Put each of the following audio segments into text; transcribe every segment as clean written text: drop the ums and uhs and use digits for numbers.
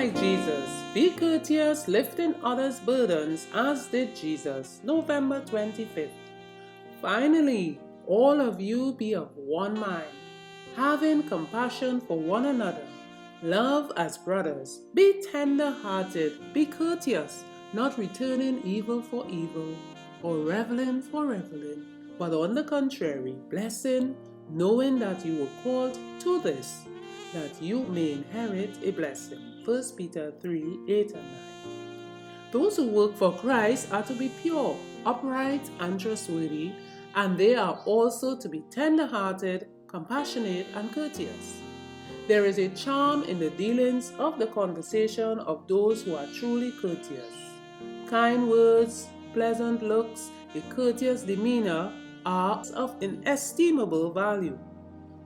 like Jesus. Be courteous, lifting others' burdens as did Jesus. November 25th. Finally, all of you be of one mind, having compassion for one another. Love as brothers. Be tender-hearted. Be courteous, not returning evil for evil, or reveling for reveling, but on the contrary, blessing, knowing that you were called to this, that you may inherit a blessing. 1 Peter 3:8 and 9. Those who work for Christ are to be pure, upright, and trustworthy, and they are also to be tender-hearted, compassionate, and courteous. There is a charm in the dealings of the conversation of those who are truly courteous. Kind words, pleasant looks, a courteous demeanor are of inestimable value.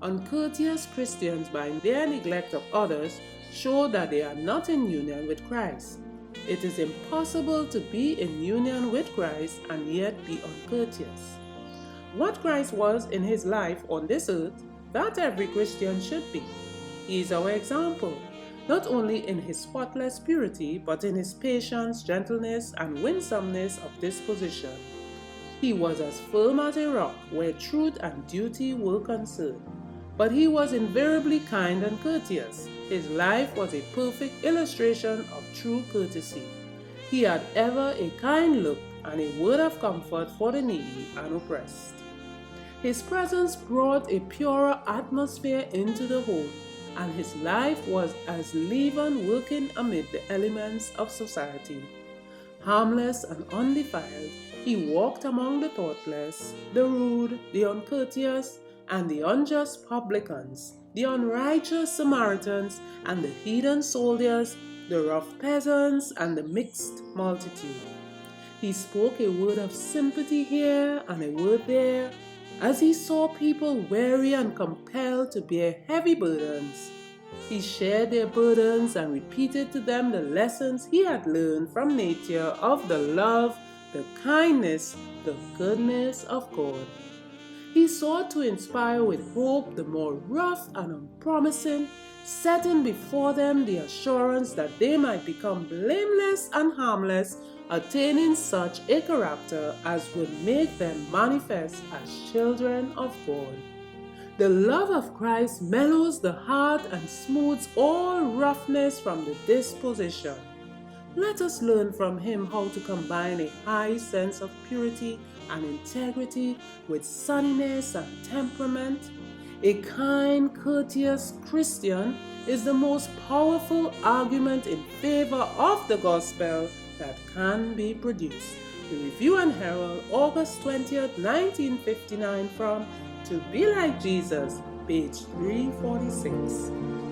Uncourteous Christians, by their neglect of others, show that they are not in union with Christ. It is impossible to be in union with Christ and yet be uncourteous. What Christ was in his life on this earth, that every Christian should be. He is our example, not only in his spotless purity, but in his patience, gentleness, and winsomeness of disposition. He was as firm as a rock where truth and duty were concerned, but he was invariably kind and courteous. His life was a perfect illustration of true courtesy. He had ever a kind look and a word of comfort for the needy and oppressed. His presence brought a purer atmosphere into the home, and his life was as leaven working amid the elements of society. Harmless and undefiled, he walked among the thoughtless, the rude, the uncourteous, and the unjust publicans, the unrighteous Samaritans, and the heathen soldiers, the rough peasants, and the mixed multitude. He spoke a word of sympathy here and a word there, as he saw people weary and compelled to bear heavy burdens. He shared their burdens and repeated to them the lessons he had learned from nature of the love, the kindness, the goodness of God. He sought to inspire with hope the more rough and unpromising, setting before them the assurance that they might become blameless and harmless, attaining such a character as would make them manifest as children of God. The love of Christ mellows the heart and smooths all roughness from the disposition. Let us learn from him how to combine a high sense of purity and integrity with sunniness and temperament. A kind, courteous Christian is the most powerful argument in favor of the gospel that can be produced. The Review and Herald, August 20th, 1959, from To Be Like Jesus, page 346.